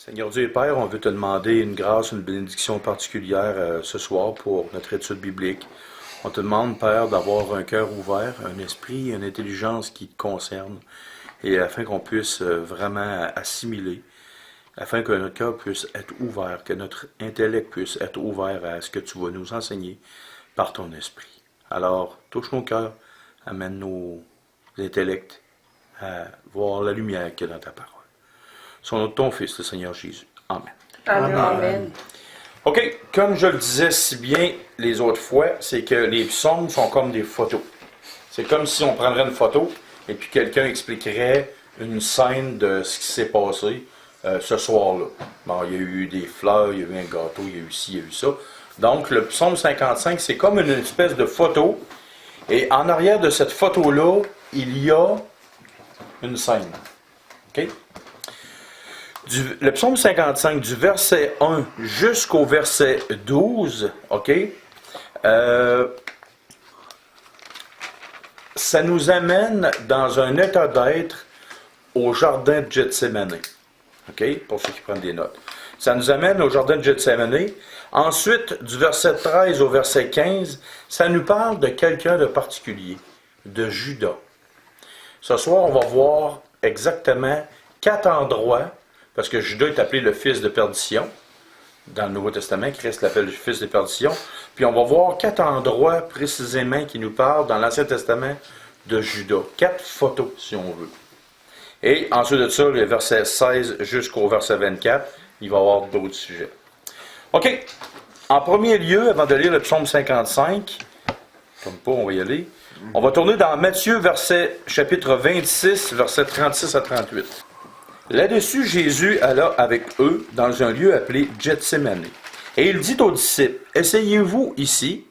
Seigneur Dieu et Père, on veut te demander une grâce, une bénédiction particulière ce soir pour notre étude biblique. On te demande, Père, d'avoir un cœur ouvert, un esprit, une intelligence qui te concerne, et afin qu'on puisse vraiment assimiler, afin que notre cœur puisse être ouvert, que notre intellect puisse être ouvert à ce que tu vas nous enseigner par ton esprit. Alors, touche nos cœurs, amène nos intellects à voir la lumière qu'il y a dans ta parole. Son nom de ton Fils, le Seigneur Jésus. Amen. Amen. Amen. OK, comme je le disais si bien les autres fois, c'est que les psaumes sont comme des photos. C'est comme si on prendrait une photo et puis quelqu'un expliquerait une scène de ce qui s'est passé ce soir-là. Bon, il y a eu des fleurs, il y a eu un gâteau, il y a eu ci, il y a eu ça. Donc, le psaume 55, c'est comme une espèce de photo. Et en arrière de cette photo-là, il y a une scène. OK? Le psaume 55, du verset 1 jusqu'au verset 12, OK? Ça nous amène dans un état d'être au jardin de Gethsémane. OK? Pour ceux qui prennent des notes. Ça nous amène au jardin de Gethsémane. Ensuite, du verset 13 au verset 15, ça nous parle de quelqu'un de particulier, de Judas. Ce soir, on va voir exactement 4 endroits, parce que Judas est appelé le fils de perdition. Dans le Nouveau Testament, Christ l'appelle le fils de perdition. Puis on va voir 4 endroits précisément qui nous parlent dans l'Ancien Testament de Judas. 4 photos, si on veut. Et ensuite de ça, le verset 16 jusqu'au verset 24, il va y avoir d'autres sujets. OK. En premier lieu, avant de lire le psaume 55, comme pas, on va y aller, on va tourner dans Matthieu, chapitre 26, versets 36 à 38. Là-dessus, Jésus alla avec eux dans un lieu appelé Gethsémane. Et il dit aux disciples, « Essayez-vous ici,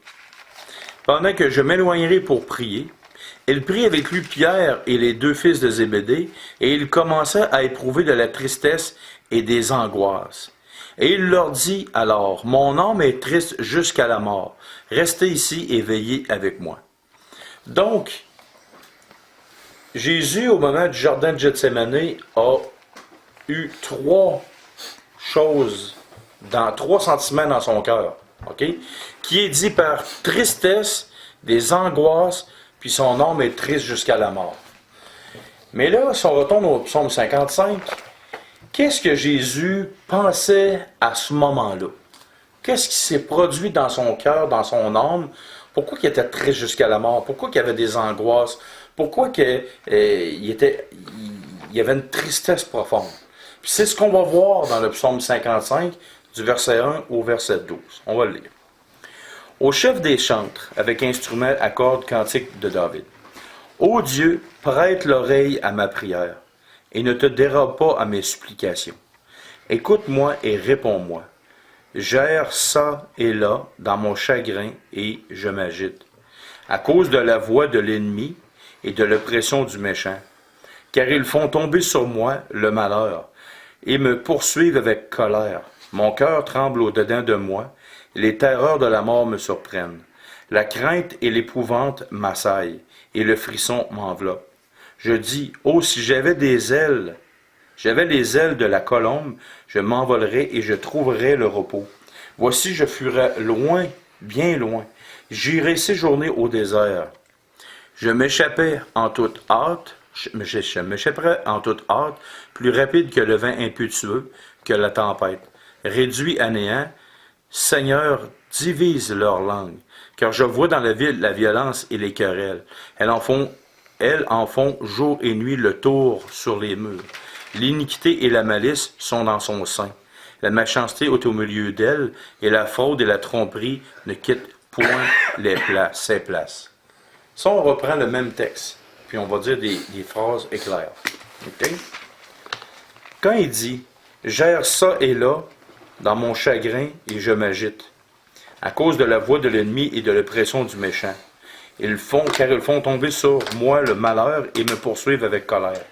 pendant que je m'éloignerai pour prier. » Il prit avec lui Pierre et les 2 fils de Zébédée, et il commença à éprouver de la tristesse et des angoisses. Et il leur dit alors, « Mon âme est triste jusqu'à la mort. Restez ici et veillez avec moi. » Donc, Jésus, au moment du jardin de Gethsémane, a eu 3 choses, 3 sentiments dans son cœur, OK? Qui est dit par tristesse, des angoisses, puis son âme est triste jusqu'à la mort. Mais là, si on retourne au psaume 55, qu'est-ce que Jésus pensait à ce moment-là? Qu'est-ce qui s'est produit dans son cœur, dans son âme? Pourquoi il était triste jusqu'à la mort? Pourquoi il avait des angoisses? Pourquoi il y avait une tristesse profonde? Puis c'est ce qu'on va voir dans le psaume 55, du verset 1 au verset 12. On va le lire. Au chef des chantres, avec instrument à cordes cantique de David. Ô Dieu, prête l'oreille à ma prière, et ne te dérobe pas à mes supplications. Écoute-moi et réponds-moi. J'erre ça et là dans mon chagrin et je m'agite, à cause de la voix de l'ennemi et de l'oppression du méchant. Car ils font tomber sur moi le malheur, et me poursuivent avec colère. Mon cœur tremble au-dedans de moi, les terreurs de la mort me surprennent. La crainte et l'épouvante m'assaillent, et le frisson m'enveloppe. Je dis, oh, si j'avais les ailes de la colombe, je m'envolerais et je trouverais le repos. Voici, je fuirais loin, bien loin. J'irai séjourner au désert. Je m'échapperais en toute hâte, plus rapide que le vent impétueux, que la tempête. Réduit à néant, Seigneur, divise leur langue, car je vois dans la ville la violence et les querelles. Elles en font jour et nuit le tour sur les murs. L'iniquité et la malice sont dans son sein. La méchanceté est au milieu d'elle, et la fraude et la tromperie ne quittent point ses places. Ça, on reprend le même texte, puis on va dire des phrases éclairs. Okay? Quand il dit « J'erre ça et là, dans mon chagrin, et je m'agite, à cause de la voix de l'ennemi et de l'oppression du méchant. Car ils font tomber sur moi le malheur et me poursuivent avec colère. »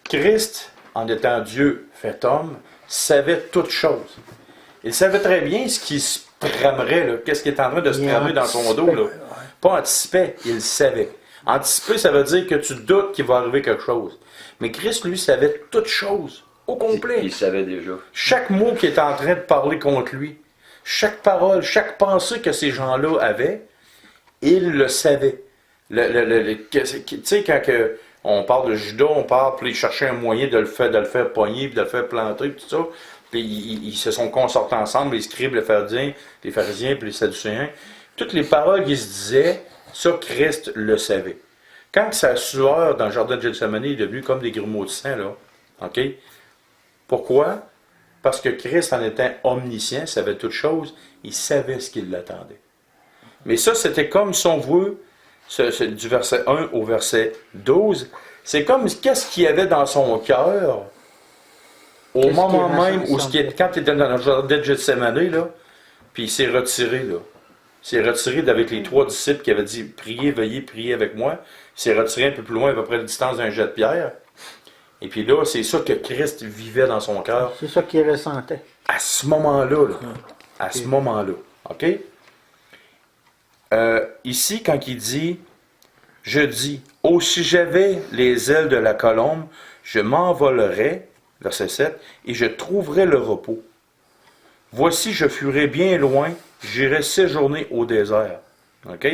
Christ, en étant Dieu fait homme, savait toutes choses. Il savait très bien ce qui se tramerait, là, qu'est-ce qui est en train de se tramer dans son dos. Là. Pas anticipait, il savait. Anticiper, ça veut dire que tu doutes qu'il va arriver quelque chose. Mais Christ, lui, savait toutes choses. au complet. Il savait déjà. Chaque mot qui était en train de parler contre lui, chaque parole, chaque pensée que ces gens-là avaient, il le savait. Tu sais, quand on parle de Judas, on parle, puis il cherchait un moyen de le faire pogner, puis de le faire planter, puis tout ça. Puis ils se sont consortés ensemble, les scribes, les pharisiens, puis les sadducéens. Toutes les paroles qu'ils se disaient, ça, Christ le savait. Quand sa sueur dans le jardin de Gethsémani est devenue comme des grumeaux de sang, là, OK? Pourquoi? Parce que Christ, en étant omniscient, savait toutes choses, il savait ce qui l'attendait. Mais ça, c'était comme son vœu, du verset 1 au verset 12, c'est comme qu'est-ce qu'il y avait dans son cœur au moment même où, quand il était dans le jardin de Gethsémani, là, puis il s'est retiré, là. Il s'est retiré avec les 3 disciples qui avaient dit « Priez, veillez, priez avec moi ». Il s'est retiré un peu plus loin, à peu près la distance d'un jet de pierre. Et puis là, c'est ça que Christ vivait dans son cœur. C'est ça qu'il ressentait. À ce moment-là, là. À ce moment-là. OK? Ici, quand il dit « Je dis, oh, si j'avais les ailes de la colombe, je m'envolerais, verset 7, et je trouverais le repos. Voici, je fuirai bien loin, j'irai séjourner au désert. » OK?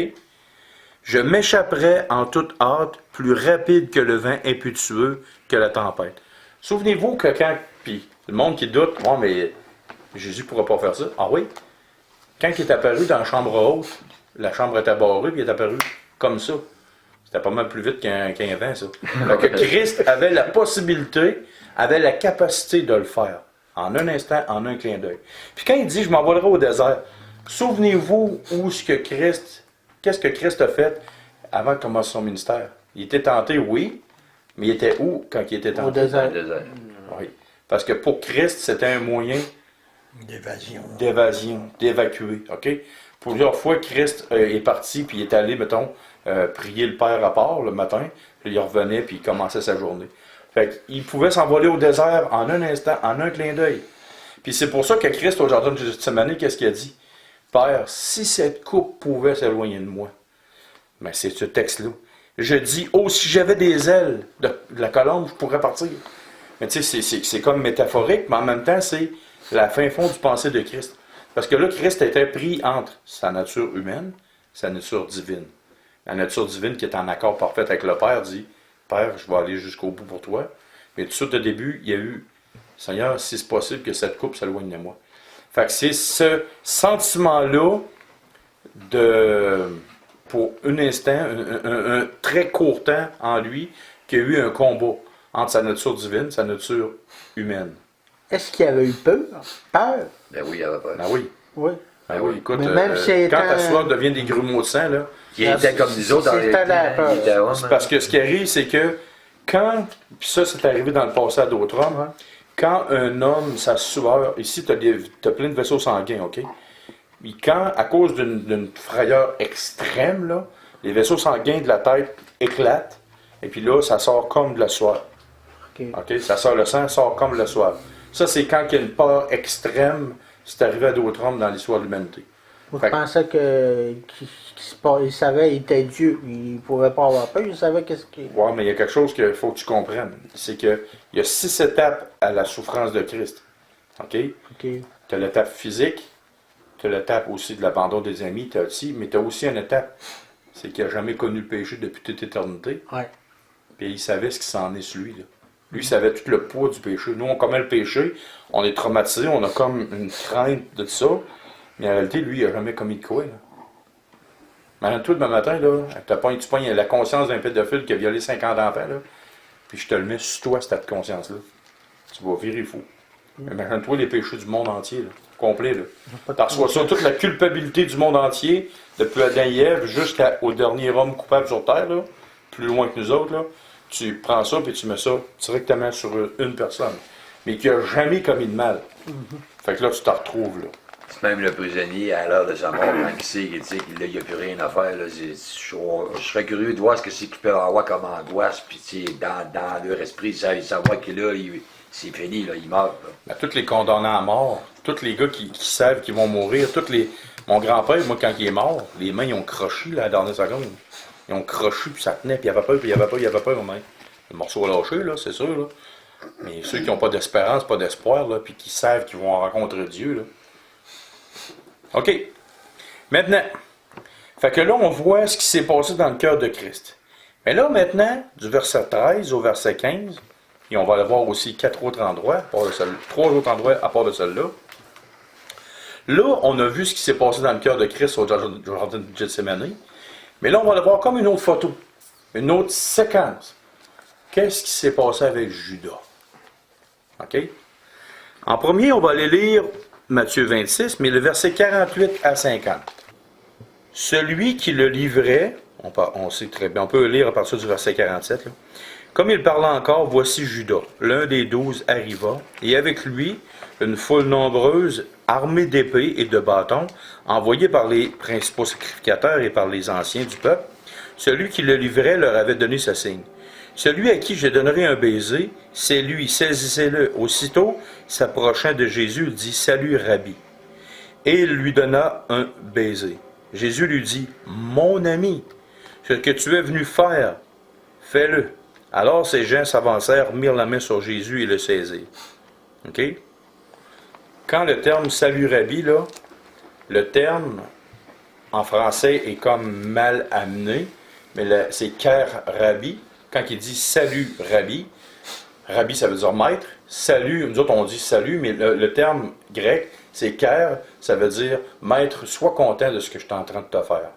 Je m'échapperai en toute hâte, plus rapide que le vent impétueux, que la tempête. Souvenez-vous que quand, puis le monde qui doute, oh, mais Jésus ne pourra pas faire ça. Ah oui? Quand il est apparu dans la chambre haute, la chambre était barrée, puis il est apparu comme ça. C'était pas mal plus vite qu'un vent, ça. Donc Christ avait la possibilité, avait la capacité de le faire. En un instant, en un clin d'œil. Puis quand il dit, je m'envolerai au désert, souvenez-vous où ce que Christ... Qu'est-ce que Christ a fait avant de commencer son ministère? Il était tenté, oui, mais il était où quand il était tenté? Au désert. Oui. Parce que pour Christ, c'était un moyen d'évasion, d'évacuer. OK? Plusieurs fois, Christ est parti, puis il est allé, mettons, prier le Père à part le matin, puis il revenait, puis il commençait sa journée. Fait qu'il pouvait s'envoler au désert en un instant, en un clin d'œil. Puis c'est pour ça que Christ, au jardin de Gethsémani, qu'est-ce qu'il a dit? Père, si cette coupe pouvait s'éloigner de moi, mais c'est ce texte-là. Je dis, oh, si j'avais des ailes de la colombe, je pourrais partir. Mais tu sais, c'est comme métaphorique, mais en même temps, c'est la fin fond du pensée de Christ. Parce que là, Christ était pris entre sa nature humaine, sa nature divine. La nature divine qui est en accord parfait avec le Père dit, Père, je vais aller jusqu'au bout pour toi. Mais tout de suite, au début, il y a eu, Seigneur, si c'est possible que cette coupe s'éloigne de moi. Fait que c'est ce sentiment-là pour un instant, un très court temps en lui, qu'il y a eu un combat entre sa nature divine, sa nature humaine. Est-ce qu'il avait eu peur? Peur? Ben oui, il avait peur. Ben oui. Oui. Ben oui, écoute, Mais même quand ta soif devient des grumeaux de sang, là, Il était comme nous autres dans les c'était la peur. il était homme. c'est parce que ce qui arrive, c'est que quand, puis ça c'est arrivé dans le passé à d'autres hommes, Ouais. quand un homme, sa sueur, ici tu as plein de vaisseaux sanguins, OK? Puis quand, à cause d'une frayeur extrême, là, les vaisseaux sanguins de la tête éclatent, et puis là, ça sort comme de la sueur. OK. OK? Ça sort, le sang sort comme de la sueur. Ça, c'est quand il y a une peur extrême, c'est arrivé à d'autres hommes dans l'histoire de l'humanité. Moi, Fait je que- pensais qu'il savait, il était Dieu. Il ne pouvait pas avoir peur. Il savait qu'est-ce qu'il... Ouais, mais il y a quelque chose qu'il faut que tu comprennes. C'est qu'il y a 6 étapes à la souffrance de Christ. OK? OK. Tu as l'étape physique, tu as l'étape aussi de l'abandon des amis, mais tu as aussi une étape, c'est qu'il n'a jamais connu le péché depuis toute éternité. Ouais. Puis il savait ce qui s'en est sur lui. Là. Lui, il savait tout le poids du péché. Nous, on commet le péché, on est traumatisé, on a comme une crainte de ça. Mais en réalité, lui, il n'a jamais commis de quoi. Là. Maintenant, toi, demain matin, là, tu pognes la conscience d'un pédophile qui a violé 50 enfants, là, puis je te le mets sur toi, cette conscience-là. Tu vas virer fou. Mais imagine-toi les péchés du monde entier, là, complet. Tu reçois ça, toute la culpabilité du monde entier, depuis Adam et Ève jusqu'au dernier homme coupable sur Terre, là, plus loin que nous autres. Là, tu prends ça et tu mets ça directement sur une personne, mais qui n'a jamais commis de mal. Fait que là, tu te retrouves là. C'est même le prisonnier, à l'heure de sa mort, quand il sait qu'il n'y a plus rien à faire, là, je serais curieux de voir ce que c'est qu'il peut avoir comme angoisse, puis dans leur esprit, savoir que là, c'est fini, là, il meurt. Là. À tous les condamnés à mort, tous les gars qui savent qu'ils vont mourir, mon grand-père, moi, quand il est mort, les mains, ils ont croché là, à la dernière seconde. Ils ont croché, puis ça tenait, puis il avait peur, puis il avait peur, il avait peur, même. Le morceau a lâché, là, c'est sûr, là. Mais ceux qui n'ont pas d'espérance, pas d'espoir, là, puis qui savent qu'ils vont rencontrer Dieu, là. OK. Maintenant, fait que là, on voit ce qui s'est passé dans le cœur de Christ. Mais là, maintenant, du verset 13 au verset 15, et on va le voir aussi 4 autres endroits, à part de 3 autres endroits à part de celui-là. Là, on a vu ce qui s'est passé dans le cœur de Christ au jardin de Gethsémani. Mais là, on va le voir comme une autre photo, une autre séquence. Qu'est-ce qui s'est passé avec Judas? OK? En premier, on va aller lire Matthieu 26, mais le verset 48 à 50. Celui qui le livrait, on sait très bien, on peut lire à partir du verset 47. Là. Comme il parlait encore, voici Judas, l'un des 12 arriva, et avec lui une foule nombreuse, armée d'épées et de bâtons, envoyée par les principaux sacrificateurs et par les anciens du peuple. Celui qui le livrait leur avait donné ce signe. Celui à qui je donnerai un baiser, c'est lui, saisissez-le. Aussitôt, s'approchant de Jésus, il dit, salut, Rabbi. Et il lui donna un baiser. Jésus lui dit, mon ami, ce que tu es venu faire, fais-le. Alors ces gens s'avancèrent, mirent la main sur Jésus et le saisirent. OK? Quand le terme salut, Rabbi, là, le terme en français est comme mal amené, mais c'est Ker Rabbi. Quand il dit salut, Rabbi, Rabbi ça veut dire maître, salut, nous autres on dit salut, mais le terme grec, c'est Ker, ça veut dire maître, sois content de ce que je suis en train de te faire.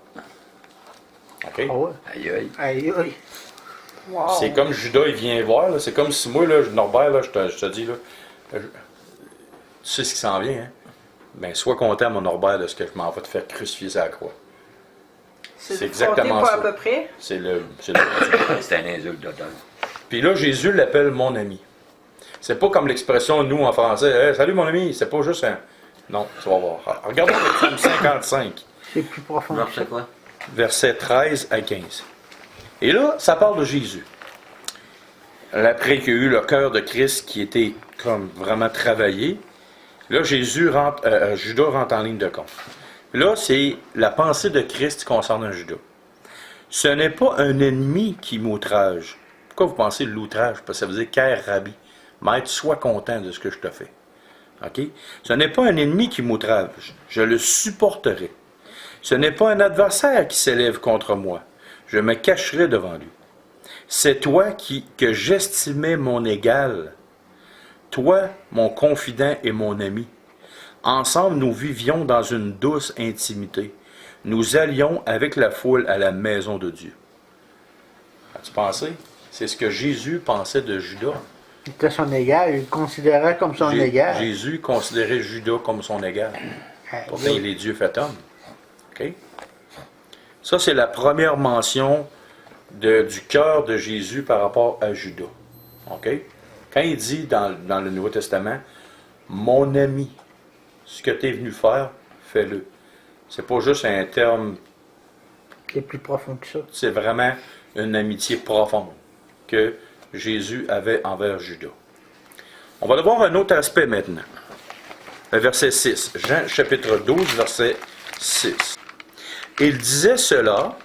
OK? Ah ouais. Aïe, aïe. Aïe, aïe. Wow. C'est comme Judas, il vient voir, là. C'est comme si moi, là, Norbert, là, je te dis, là, tu sais ce qui s'en vient, hein? Ben, sois content, mon Norbert, de ce que je m'en vais te faire crucifier sur la croix. C'est exactement pas ça. à peu près. C'est un insulte total. Puis là, Jésus l'appelle mon ami. C'est pas comme l'expression, nous, en français, hey, salut mon ami, c'est pas juste un. Non, tu vas voir. Regardons le psaume 55, C'est plus profond. Non, c'est quoi? versets 13 à 15. Et là, ça parle de Jésus. Après qu'il y a eu le cœur de Christ qui était comme vraiment travaillé, là, Judas rentre en ligne de compte. Là, c'est la pensée de Christ concernant Judas. Ce n'est pas un ennemi qui m'outrage. Pourquoi vous pensez l'outrage? Parce que ça veut dire Ker Rabbi. Maître, sois content de ce que je te fais. OK? Ce n'est pas un ennemi qui m'outrage. Je le supporterai. Ce n'est pas un adversaire qui s'élève contre moi. Je me cacherai devant lui. C'est toi que j'estimais mon égal. Toi, mon confident et mon ami. Ensemble, nous vivions dans une douce intimité. Nous allions avec la foule à la maison de Dieu. As-tu pensé? C'est ce que Jésus pensait de Judas. C'était son égal, il le considérait comme son égal. Jésus considérait Judas comme son égal. Pourtant, il est Dieu fait homme. OK? Ça, c'est la première mention du cœur de Jésus par rapport à Judas. OK? Quand il dit dans le Nouveau Testament, mon ami, ce que tu es venu faire, fais-le. C'est pas juste un terme, C'est plus profond que ça. c'est vraiment une amitié profonde que Jésus avait envers Judas. On va le voir un autre aspect maintenant. Le verset 6. Jean chapitre 12, verset 6. Il disait cela,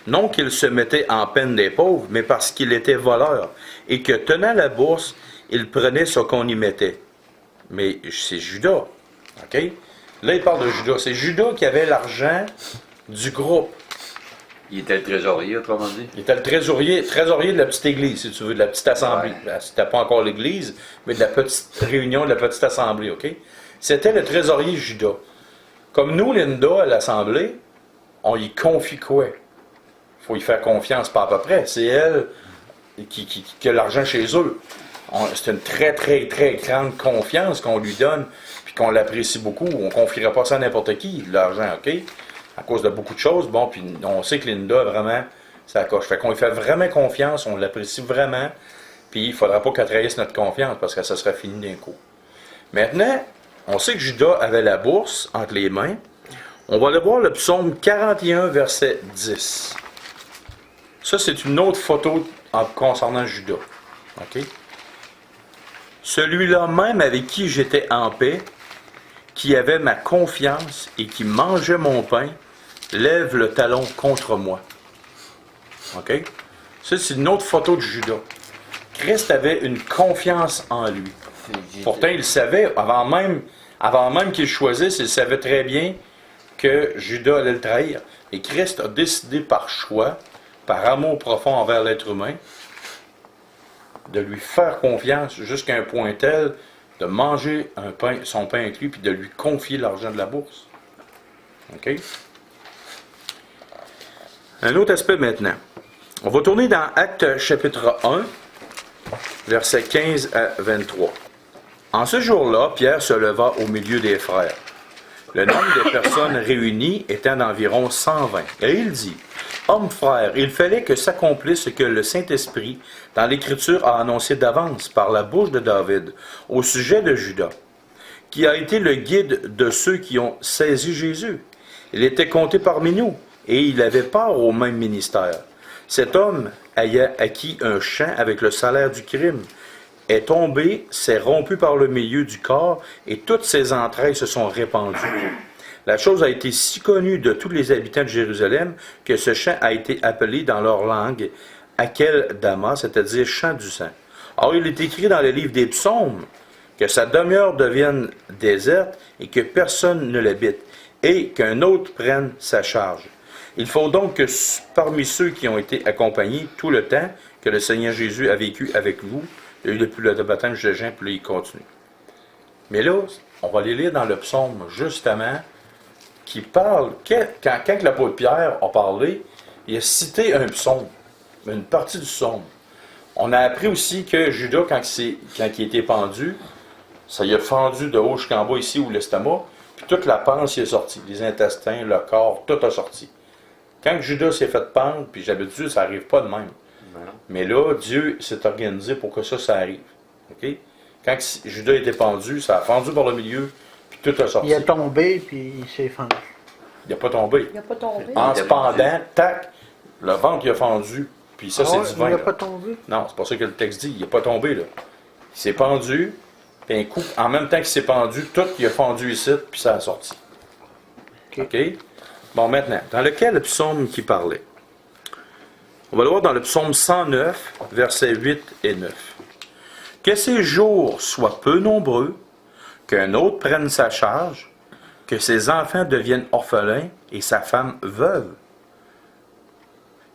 non qu'il se mettait en peine des pauvres, mais parce qu'il était voleur, et que tenant la bourse, il prenait ce qu'on y mettait. Mais c'est Judas. OK? Là, il parle de Judas. C'est Judas qui avait l'argent du groupe. Il était le trésorier, autrement dit. Il était le trésorier de la petite église, si tu veux, de la petite assemblée. Ouais. C'était pas encore l'église, mais de la petite réunion, de la petite assemblée, OK? C'était le trésorier Judas. Comme nous, Linda, à l'assemblée, on y confie quoi? Il faut y faire confiance, pas à peu près. C'est elle qui a l'argent chez eux. C'est une très, très, très grande confiance qu'on lui donne, puis qu'on l'apprécie beaucoup. On ne confierait pas ça à n'importe qui, l'argent, OK? À cause de beaucoup de choses. Bon, puis on sait que Linda, vraiment, ça coche. Fait qu'on lui fait vraiment confiance, on l'apprécie vraiment, puis il ne faudra pas qu'elle trahisse notre confiance, parce que ça serait fini d'un coup. Maintenant, on sait que Judas avait la bourse entre les mains. On va aller voir le psaume 41, verset 10. Ça, c'est une autre photo concernant Judas. OK? Celui-là même avec qui j'étais en paix, qui avait ma confiance et qui mangeait mon pain, lève le talon contre moi. OK? Ça, c'est une autre photo de Judas. Christ avait une confiance en lui. Pourtant, il savait, avant même qu'il choisisse, il savait très bien que Judas allait le trahir. Et Christ a décidé par choix, par amour profond envers l'être humain, de lui faire confiance jusqu'à un point tel de manger son pain avec lui, puis de lui confier l'argent de la bourse. OK? Un autre aspect maintenant. On va tourner dans Actes chapitre 1, versets 15 à 23. En ce jour-là, Pierre se leva au milieu des frères. Le nombre de personnes réunies étant d'environ 120. Et il dit, « Hommes frères, il fallait que s'accomplisse ce que le Saint-Esprit, dans l'Écriture, a annoncé d'avance par la bouche de David, au sujet de Judas, qui a été le guide de ceux qui ont saisi Jésus. Il était compté parmi nous, et il avait part au même ministère. Cet homme ayant acquis un champ avec le salaire du crime, est tombé, s'est rompu par le milieu du corps, et toutes ses entrailles se sont répandues. La chose a été si connue de tous les habitants de Jérusalem que ce champ a été appelé dans leur langue Akel-Dama, c'est-à-dire champ du sang. Or, il est écrit dans le livre des psaumes que sa demeure devienne déserte et que personne ne l'habite, et qu'un autre prenne sa charge. Il faut donc que parmi ceux qui ont été accompagnés tout le temps que le Seigneur Jésus a vécu avec vous, il y a eu depuis le baptême de Jean, puis là, il continue. Mais là, on va aller lire dans le psaume, justement, qui parle, quand l'apôtre Pierre a parlé, il a cité un psaume, une partie du psaume. On a appris aussi que Judas, quand il a été pendu, ça y a fendu de haut jusqu'en bas ici, où l'estomac, puis toute la panse y est sortie, les intestins, le corps, tout a sorti. Quand Judas s'est fait pendre, puis d'habitude, ça n'arrive pas de même. Mais là, Dieu s'est organisé pour que ça arrive. OK? Quand Judas était pendu, ça a fendu par le milieu, puis tout a sorti. Il est tombé, puis il s'est fendu. Il n'a pas tombé. Il n'a pas tombé. En se pendant, tac, le ventre il a fendu, puis ça, c'est divin. Il n'a là. pas tombé. Non, c'est pas ça que le texte dit. Il n'est pas tombé, là. Il s'est pendu, puis un coup, en même temps qu'il s'est pendu, tout il a fendu ici, puis ça a sorti. OK? Bon, maintenant, dans lequel psaume qui parlait? On va le voir dans le psaume 109, versets 8 et 9. « Que ses jours soient peu nombreux, qu'un autre prenne sa charge, que ses enfants deviennent orphelins et sa femme veuve,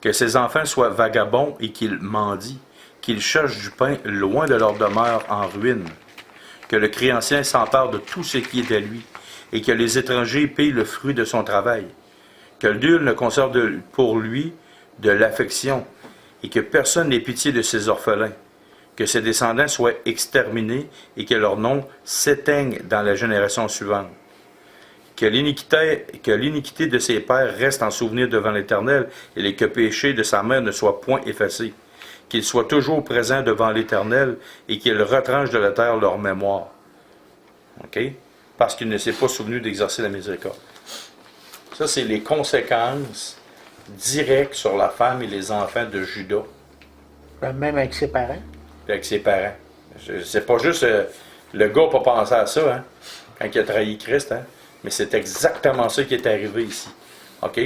que ses enfants soient vagabonds et qu'ils mendient, qu'ils cherchent du pain loin de leur demeure en ruine, que le créancier s'empare de tout ce qui est à lui, et que les étrangers payent le fruit de son travail, que nul ne conserve pour lui de l'affection, et que personne n'ait pitié de ses orphelins, que ses descendants soient exterminés et que leur nom s'éteigne dans la génération suivante, que l'iniquité de ses pères reste en souvenir devant l'Éternel, et que le péché de sa mère ne soit point effacé, qu'il soit toujours présent devant l'Éternel, et qu'il retranche de la terre leur mémoire. OK? Parce qu'il ne s'est pas souvenu d'exercer la miséricorde. Ça, c'est les conséquences directes sur la femme et les enfants de Judas. Même avec ses parents. Puis avec ses parents. C'est pas juste le gars n'a pas pensé à ça, hein, quand il a trahi Christ, hein, mais c'est exactement ça qui est arrivé ici. OK?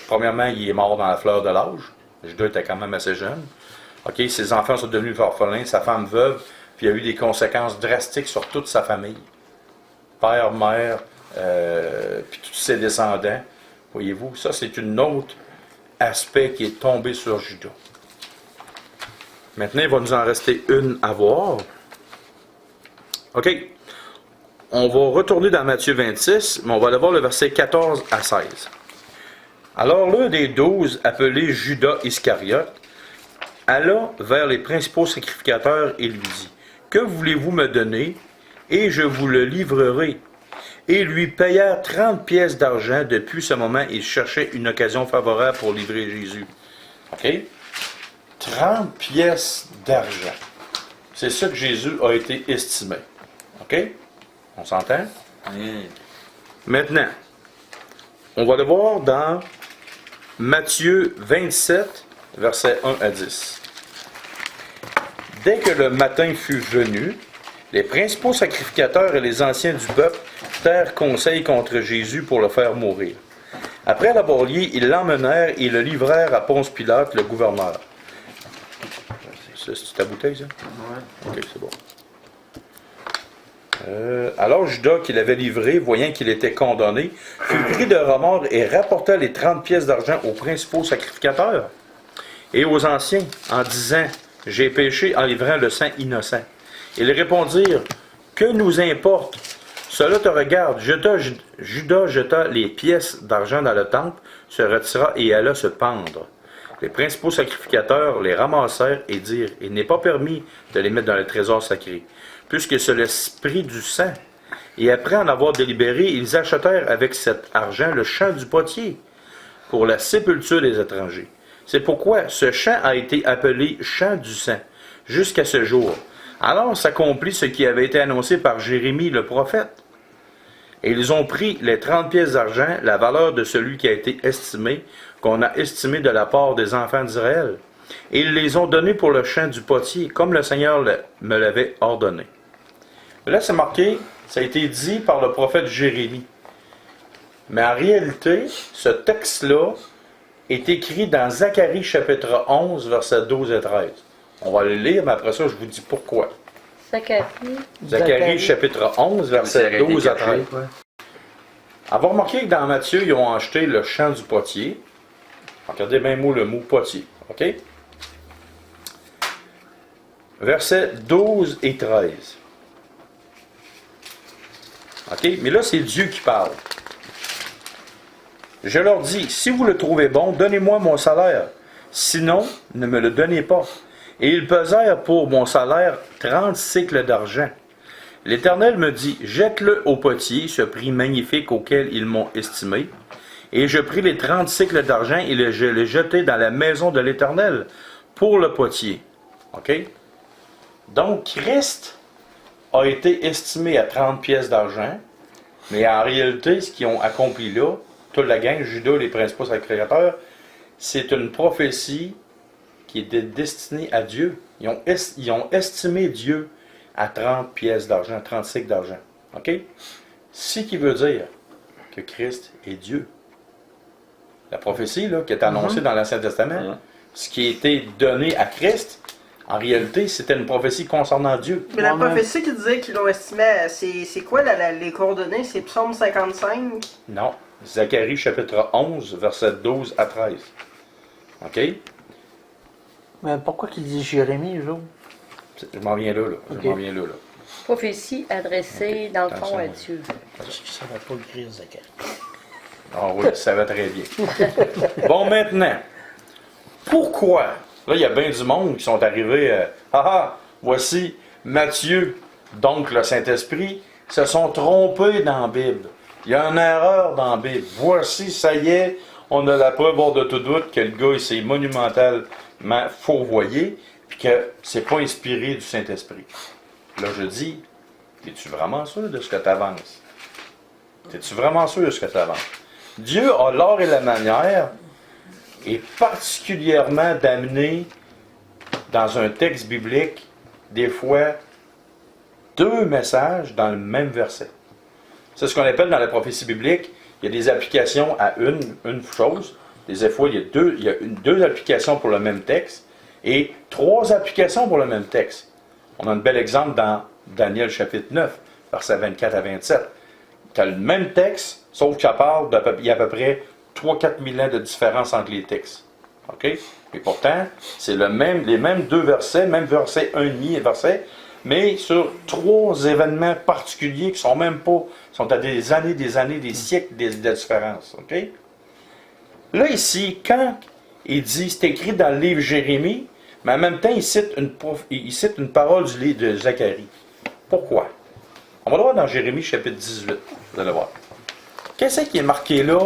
Premièrement, il est mort dans la fleur de l'âge. Judas était quand même assez jeune. OK? Ses enfants sont devenus orphelins, sa femme veuve, puis il y a eu des conséquences drastiques sur toute sa famille. Père, mère, puis tous ses descendants. Voyez-vous, ça c'est un autre aspect qui est tombé sur Judas. Maintenant, il va nous en rester une à voir. OK. On va retourner dans Matthieu 26, mais on va aller voir le verset 14 à 16. Alors l'un des 12, appelé Judas Iscariote, alla vers les principaux sacrificateurs et lui dit, « Que voulez-vous me donner, et je vous le livrerai. » Et lui payèrent 30 pièces d'argent. Depuis ce moment, il cherchait une occasion favorable pour livrer Jésus. OK? 30 pièces d'argent. C'est ça que Jésus a été estimé. OK? On s'entend? Maintenant, on va le voir dans Matthieu 27, versets 1 à 10. Dès que le matin fut venu, les principaux sacrificateurs et les anciens du peuple firent conseil contre Jésus pour le faire mourir. Après l'avoir lié, ils l'emmenèrent et le livrèrent à Ponce Pilate, le gouverneur. C'est ta bouteille, ça? Ouais. Ok, c'est bon. Alors Judas, qui l'avait livré, voyant qu'il était condamné, fut pris de remords et rapporta les 30 pièces d'argent aux principaux sacrificateurs et aux anciens, en disant, j'ai péché en livrant le sang innocent. Ils répondirent, que nous importe? Cela te regarde. Judas jeta les pièces d'argent dans le temple, se retira et alla se pendre. Les principaux sacrificateurs les ramassèrent et dirent, il n'est pas permis de les mettre dans le trésor sacré, puisque c'est l'esprit du sang. Et après en avoir délibéré, ils achetèrent avec cet argent le champ du potier pour la sépulture des étrangers. C'est pourquoi ce champ a été appelé champ du sang jusqu'à ce jour. Alors s'accomplit ce qui avait été annoncé par Jérémie le prophète. Et ils ont pris les 30 pièces d'argent, la valeur de celui qui a été estimé, qu'on a estimé de la part des enfants d'Israël. Et ils les ont donnés pour le champ du potier, comme le Seigneur me l'avait ordonné. Là, c'est marqué, ça a été dit par le prophète Jérémie. Mais en réalité, ce texte-là est écrit dans Zacharie chapitre 11, versets 12 et 13. On va le lire, mais après ça, je vous dis pourquoi. Zacharie chapitre 11, versets 12 à 13. Ouais. Avoir remarqué que dans Matthieu, ils ont acheté le champ du potier. Regardez bien le mot potier. OK? Versets 12 et 13. OK? Mais là, c'est Dieu qui parle. Je leur dis, si vous le trouvez bon, donnez-moi mon salaire. Sinon, ne me le donnez pas. Et ils pesèrent pour mon salaire 30 cycles d'argent. L'Éternel me dit, jette-le au potier, ce prix magnifique auquel ils m'ont estimé. Et je pris les 30 cycles d'argent et je les jetai dans la maison de l'Éternel pour le potier. OK? Donc, Christ a été estimé à 30 pièces d'argent, mais en réalité, ce qu'ils ont accompli là, toute la gang, Judas, les principaux sacrificateurs, c'est une prophétie qui était destinée à Dieu. Ils ont estimé Dieu à 30 pièces d'argent, 30 cycles d'argent. OK? Ce qui veut dire que Christ est Dieu. La prophétie là, qui est annoncée dans l'Ancien Testament, ce qui a été donné à Christ, en réalité, c'était une prophétie concernant Dieu. Mais la prophétie qui disait qu'ils l'ont estimé, c'est quoi les coordonnées? C'est Psaume 55? Non. Zacharie chapitre 11, versets 12 à 13. OK? Mais pourquoi qu'il dit Jérémie, eux autres? Je m'en viens là. Ok. Je m'en viens là. Prophétie adressée, dans le fond, Attention. à Dieu. Parce qu'il ne savait pas écrire Zacharie. Ah oui, ça va très bien. Bon, maintenant, pourquoi? Là, il y a bien du monde qui sont arrivés. Voici Matthieu, donc le Saint-Esprit, se sont trompés dans la Bible. Il y a une erreur dans la Bible. Voici, ça y est, on a la preuve hors de tout doute que le gars, il s'est monumentalement fourvoyé, puis que c'est pas inspiré du Saint-Esprit. Là, je dis, es-tu vraiment sûr de ce que tu avances? Es-tu vraiment sûr de ce que tu avances? Dieu a l'art et la manière, et particulièrement d'amener dans un texte biblique, des fois, deux messages dans le même verset. C'est ce qu'on appelle dans la prophétie biblique, il y a des applications à une chose. Des fois, il y a deux applications pour le même texte et trois applications pour le même texte. On a un bel exemple dans Daniel chapitre 9, versets 24 à 27. Tu as le même texte, sauf qu'il il y a à peu près 3-4 000 ans de différence entre les textes. OK? Et pourtant, c'est les mêmes deux versets, même verset 1,5 verset, mais sur trois événements particuliers qui sont même pas, sont à des années, des siècles de différence. OK? Là, ici, quand il dit, c'est écrit dans le livre Jérémie, mais en même temps, il cite une parole du livre de Zacharie. Pourquoi? On va le voir dans Jérémie chapitre 18. Vous allez voir. Qu'est-ce qui est marqué là?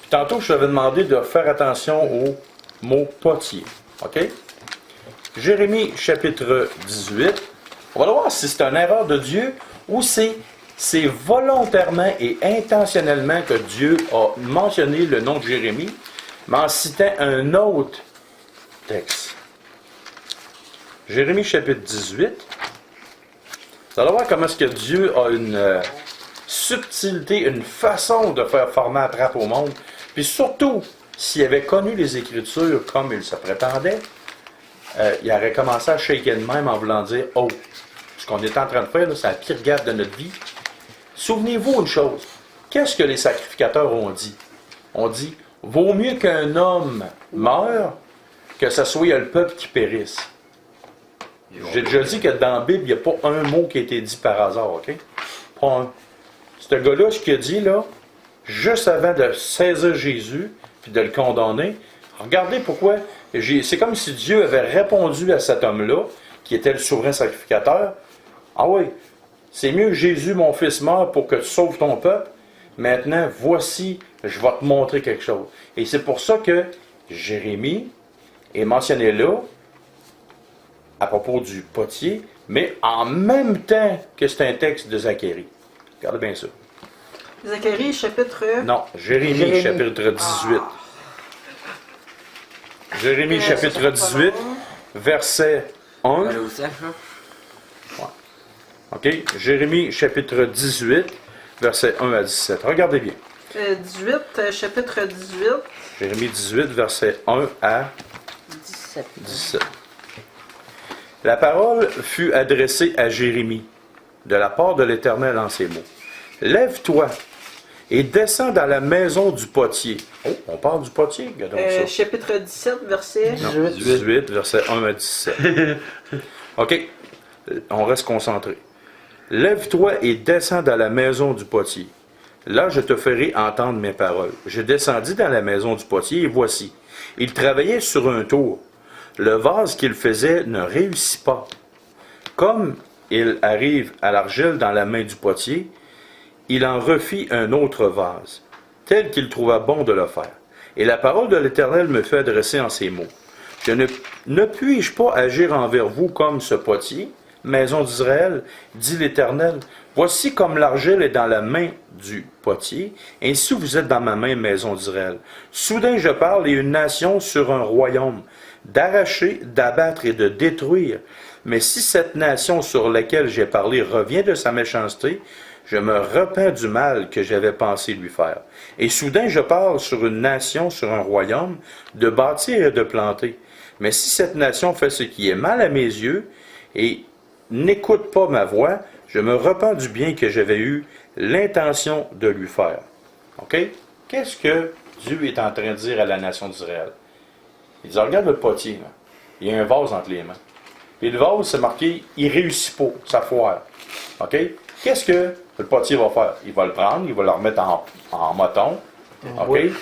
Puis tantôt, je t'avais demandé de faire attention au mot potier. OK? Jérémie chapitre 18. On va voir si c'est une erreur de Dieu ou c'est volontairement et intentionnellement que Dieu a mentionné le nom de Jérémie, mais en citant un autre texte. Jérémie chapitre 18. Vous allez voir comment est-ce que Dieu a une subtilité, une façon de faire former la trappe au monde. Puis surtout, s'il avait connu les Écritures comme il se prétendait, il aurait commencé à shaker de même en voulant dire, oh, ce qu'on est en train de faire, là, c'est la pire gaffe de notre vie. Souvenez-vous une chose. Qu'est-ce que les sacrificateurs ont dit? On dit, vaut mieux qu'un homme meure que ce soit le peuple qui périsse. J'ai déjà dit que dans la Bible, il n'y a pas un mot qui a été dit par hasard, OK? Pas un. Ce gars-là, ce qu'il a dit, là, juste avant de saisir Jésus puis de le condamner, regardez pourquoi. C'est comme si Dieu avait répondu à cet homme-là, qui était le souverain sacrificateur. Ah oui, c'est mieux que Jésus, mon fils, meure pour que tu sauves ton peuple. Maintenant, voici, je vais te montrer quelque chose. Et c'est pour ça que Jérémie est mentionné là, à propos du potier, mais en même temps que c'est un texte de Zacharie. Regardez bien ça. Zacharie, chapitre... Non, Jérémie, chapitre 18. Jérémie, chapitre 18, verset 1. Allez au sèche, là. OK? Jérémie, chapitre 18, verset 1 à 17. Regardez bien. 18, chapitre 18. Jérémie 18, verset 1 à 17. La parole fut adressée à Jérémie de la part de l'Éternel en ces mots. Lève-toi et descends dans la maison du potier. Oh, on parle du potier, regardons ça. Chapitre 17, verset... Non, 18, verset 1 à 17. OK, on reste concentré. Lève-toi et descends dans la maison du potier. Là, je te ferai entendre mes paroles. Je descendis dans la maison du potier, et voici. Il travaillait sur un tour. Le vase qu'il faisait ne réussit pas. Comme il arrive à l'argile dans la main du potier, il en refit un autre vase, tel qu'il trouva bon de le faire. Et la parole de l'Éternel me fut adressée en ces mots. Ne puis-je pas agir envers vous comme ce potier, maison d'Israël, dit l'Éternel. Voici comme l'argile est dans la main du potier, ainsi vous êtes dans ma main, maison d'Israël. Soudain je parle, et une nation sur un royaume, d'arracher, d'abattre et de détruire. Mais si cette nation sur laquelle j'ai parlé revient de sa méchanceté, je me repens du mal que j'avais pensé lui faire. Et soudain je parle sur une nation, sur un royaume, de bâtir et de planter. Mais si cette nation fait ce qui est mal à mes yeux, et n'écoute pas ma voix, je me repens du bien que j'avais eu l'intention de lui faire. OK? Qu'est-ce que Dieu est en train de dire à la nation d'Israël? Il dit, regarde le potier, là. Il y a un vase entre les mains. Puis le vase, c'est marqué, il réussit pas, ça foire. OK? Qu'est-ce que le potier va faire? Il va le prendre, il va le remettre en moton. OK? Oui.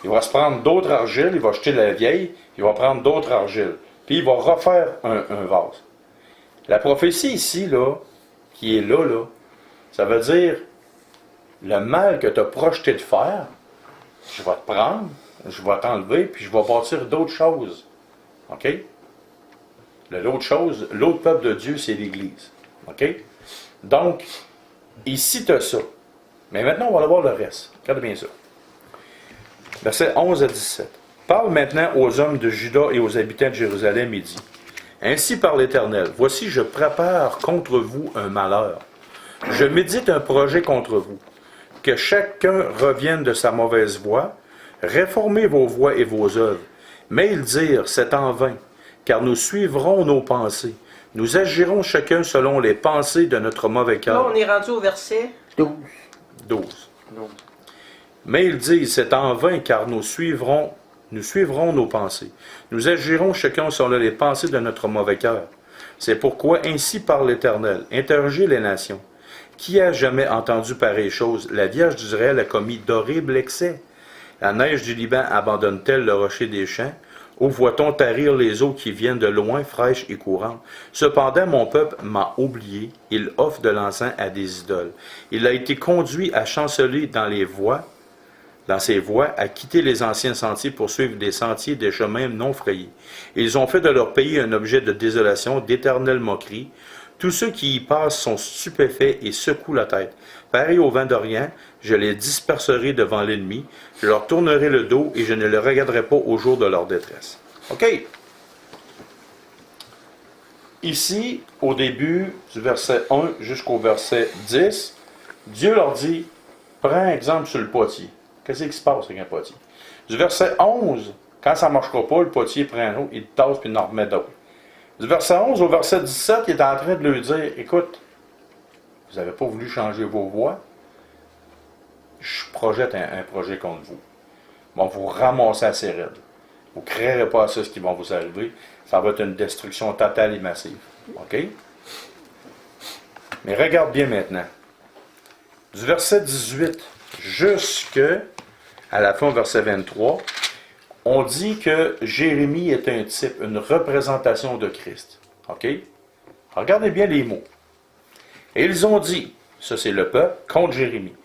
Il va se prendre d'autres argiles, il va jeter la vieille, il va prendre d'autres argiles. Puis il va refaire un vase. La prophétie ici, là, qui est là, ça veut dire le mal que tu as projeté de faire, je vais te prendre, je vais t'enlever, puis je vais bâtir d'autres choses. OK? L'autre chose, l'autre peuple de Dieu, c'est l'Église. OK? Donc, ici, tu as ça. Mais maintenant, on va aller voir le reste. Regardez bien ça. Versets 11 à 17. Parle maintenant aux hommes de Juda et aux habitants de Jérusalem et dit, ainsi par l'Éternel, voici, je prépare contre vous un malheur. Je médite un projet contre vous. Que chacun revienne de sa mauvaise voie, réformez vos voies et vos œuvres. Mais ils dirent, c'est en vain, car nous suivrons nos pensées. Nous agirons chacun selon les pensées de notre mauvais cœur. Là, on est rendu au verset 12. Mais ils disent, c'est en vain, car nous suivrons nos pensées. Nous agirons chacun selon les pensées de notre mauvais cœur. C'est pourquoi, ainsi parle l'Éternel, interrogez les nations. Qui a jamais entendu pareille chose? La Vierge d'Israël a commis d'horribles excès. La neige du Liban abandonne-t-elle le rocher des champs? Où voit-on tarir les eaux qui viennent de loin, fraîches et courantes? Cependant, mon peuple m'a oublié. Il offre de l'encens à des idoles. Il a été conduit à chanceler dans ses voies, à quitter les anciens sentiers pour suivre des sentiers, des chemins non frayés. Ils ont fait de leur pays un objet de désolation, d'éternelle moquerie. Tous ceux qui y passent sont stupéfaits et secouent la tête. Pareil au vent d'Orient, je les disperserai devant l'ennemi, je leur tournerai le dos et je ne les regarderai pas au jour de leur détresse. OK? Ici, au début du verset 1 jusqu'au verset 10, Dieu leur dit, prends exemple sur le potier. Qu'est-ce qui se passe avec un potier? Du verset 11, quand ça ne marchera pas, le potier prend un autre, il tasse puis il en remet d'autres. Du verset 11 au verset 17, il est en train de leur dire, écoute, vous n'avez pas voulu changer vos voies, je projette un projet contre vous. Ils vont vous ramasser assez raide. Vous ne créerez pas à ça ce qui va vous arriver. Ça va être une destruction totale et massive. OK? Mais regarde bien maintenant. Du verset 18 jusqu'à la fin, verset 23, on dit que Jérémie est un type, une représentation de Christ. OK? Regardez bien les mots. Et ils ont dit, ça c'est le peuple, contre Jérémie.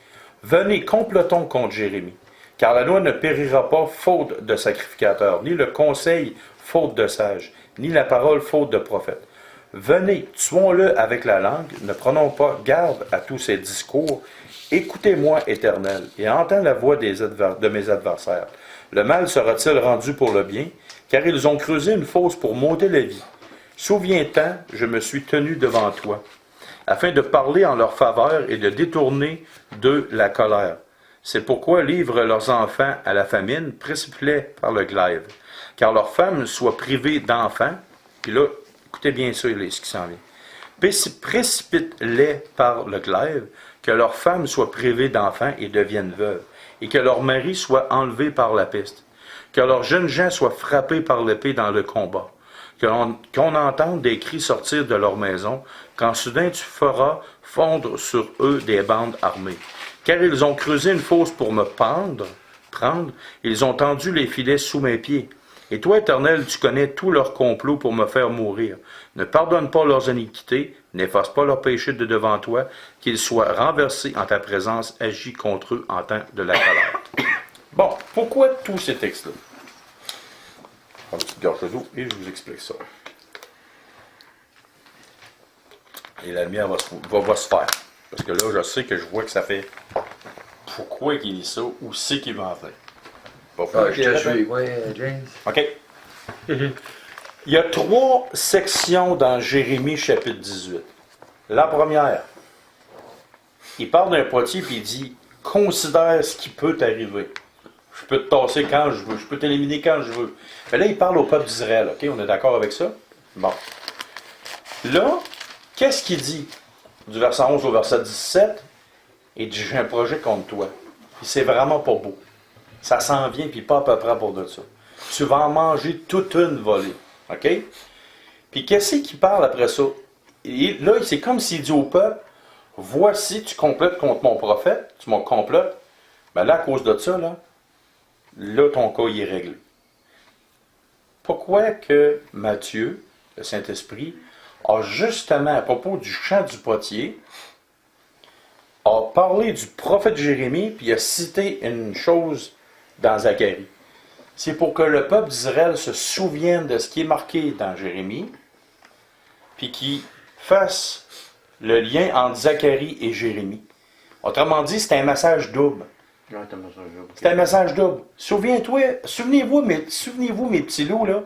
Venez, complotons contre Jérémie, car la loi ne périra pas faute de sacrificateur, ni le conseil faute de sage, ni la parole faute de prophète. Venez, tuons-le avec la langue, ne prenons pas garde à tous ces discours. Écoutez-moi, Éternel, et entends la voix de mes adversaires. Le mal sera-t-il rendu pour le bien, car ils ont creusé une fosse pour m'ôter la vie. Souviens-t'en, je me suis tenu devant toi, afin de parler en leur faveur et de détourner d'eux la colère. C'est pourquoi livre leurs enfants à la famine, précipite-les par le glaive, car leurs femmes soient privées d'enfants. Puis là, écoutez bien ça, ce qui s'en vient. Précipite-les par le glaive, que leurs femmes soient privées d'enfants et deviennent veuves, et que leurs maris soient enlevés par la peste, que leurs jeunes gens soient frappés par l'épée dans le combat, qu'on entende des cris sortir de leur maison, quand soudain tu feras fondre sur eux des bandes armées. Car ils ont creusé une fosse pour me prendre, ils ont tendu les filets sous mes pieds. Et toi, Éternel, tu connais tous leurs complots pour me faire mourir. Ne pardonne pas leurs iniquités, n'efface pas leurs péchés de devant toi, qu'ils soient renversés en ta présence, agis contre eux en temps de la colère. Bon, pourquoi tous ces textes-là? Je prends une petite gorge d'eau et je vous explique ça. Et la lumière va se faire. Parce que là, je sais que je vois que ça fait... Pourquoi il dit ça? Où c'est qu'il va en faire? Je te suis. Oui, James. OK. Il y a 3 sections dans Jérémie chapitre 18. La première, il parle d'un potier et il dit « Considère ce qui peut t'arriver. Je peux te tasser quand je veux. Je peux t'éliminer quand je veux. » Mais là, il parle au peuple d'Israël. OK? On est d'accord avec ça? Bon. Là, qu'est-ce qu'il dit? Du verset 11 au verset 17, il dit « J'ai un projet contre toi. » Puis c'est vraiment pas beau. Ça s'en vient, puis pas à peu près pour de ça. Tu vas en manger toute une volée. OK? Puis qu'est-ce qu'il parle après ça? Et là, c'est comme s'il dit au peuple, voici, tu complotes contre mon prophète, tu m'en complotes. Mais là, à cause de ça, là, ton cas, il est réglé. Pourquoi que Matthieu, le Saint-Esprit, a justement, à propos du chant du potier, a parlé du prophète Jérémie, puis a cité une chose dans Zacharie. C'est pour que le peuple d'Israël se souvienne de ce qui est marqué dans Jérémie, puis qu'il fasse le lien entre Zacharie et Jérémie. Autrement dit, c'est un message double. C'est un message double. Souvenez-vous, mes petits loups, là,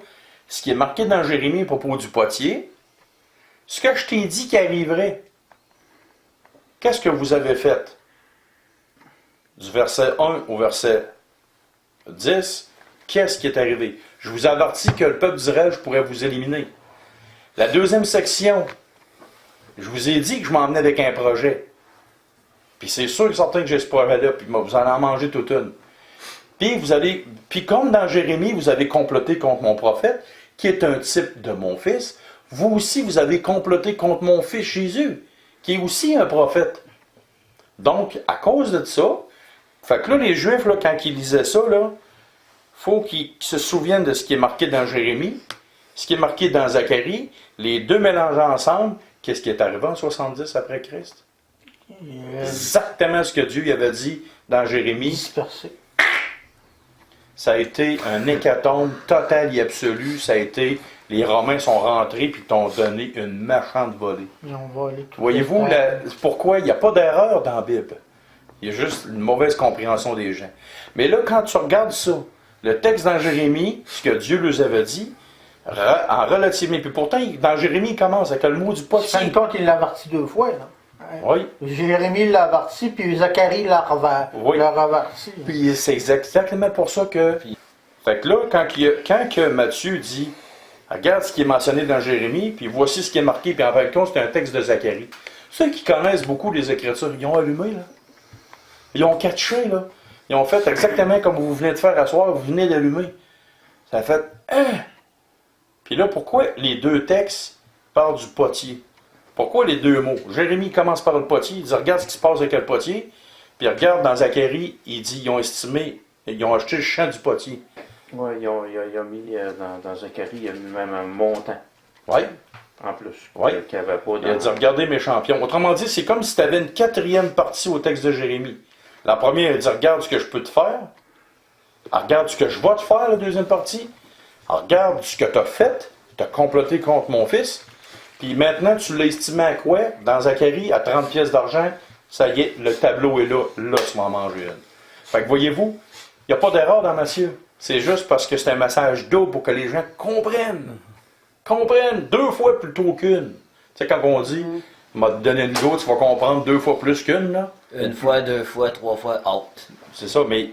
ce qui est marqué dans Jérémie à propos du potier, ce que je t'ai dit qui arriverait. Qu'est-ce que vous avez fait? Du verset 1 au verset 10, qu'est-ce qui est arrivé? Je vous avertis que le peuple d'Israël, je pourrais vous éliminer. La deuxième section, je vous ai dit que je m'emmenais avec un projet. Puis c'est sûr et certain que j'ai ce projet-là, puis vous allez en manger toute une. Puis comme dans Jérémie, vous avez comploté contre mon prophète, qui est un type de mon fils, vous aussi, vous avez comploté contre mon fils Jésus, qui est aussi un prophète. Donc, à cause de ça, fait que là, les Juifs, là, quand ils lisaient ça, il faut qu'ils se souviennent de ce qui est marqué dans Jérémie, ce qui est marqué dans Zacharie, les deux mélangés ensemble. Qu'est-ce qui est arrivé en 70 après Christ? Exactement ce que Dieu avait dit dans Jérémie. Dispersé. Ça a été un hécatombe total et absolu. Ça a été, les Romains sont rentrés puis t'ont donné une méchante volée. Ils ont volé tout. Voyez-vous pourquoi il n'y a pas d'erreur dans la Bible? Il y a juste une mauvaise compréhension des gens. Mais là, quand tu regardes ça, le texte dans Jérémie, ce que Dieu leur avait dit, en relativement. Puis pourtant, dans Jérémie, il commence avec le mot du potier. En fin de compte, il l'a averti 2 fois. Là. Oui. Jérémie l'a averti, puis Zacharie l'a averti. Puis c'est exactement pour ça que... Fait que là, quand que Matthieu dit, Regarde ce qui est mentionné dans Jérémie, puis voici ce qui est marqué, puis en fin de compte, c'est un texte de Zacharie. Ceux qui connaissent beaucoup les Écritures, ils ont allumé, là. Ils ont catché, là. Ils ont fait exactement comme vous venez de faire à soir, vous venez d'allumer. Ça a fait « Hein? » Puis là, pourquoi les deux textes parlent du potier? Pourquoi les deux mots? Jérémie commence par le potier, il dit « Regarde ce qui se passe avec le potier. » Puis regarde dans Zacharie, il dit « Ils ont estimé, ils ont acheté le champ du potier. » Oui, il a mis dans Zacharie, il a mis même un montant Oui. en plus. Oui. Qu'il n'y avait pas Il a dit, regardez mes champions. Autrement dit, c'est comme si tu avais une quatrième partie au texte de Jérémie. La première, il dit, regarde ce que je peux te faire. Regarde ce que je vais te faire, la deuxième partie. Regarde ce que tu as fait. Tu as comploté contre mon fils. Puis maintenant, tu l'as estimé à quoi? Dans Zacharie, à 30 pièces d'argent. Ça y est, le tableau est là. Là, tu m'en manges une. Fait que voyez-vous, il n'y a pas d'erreur dans Matthieu. C'est juste parce que c'est un message double pour que les gens comprennent. Comprennent 2 fois plutôt qu'une. Tu sais, quand on dit, m'a donné une go, tu vas comprendre 2 fois plus qu'une, là. 1 fois, 2 fois, 3 fois, out. C'est ça, mais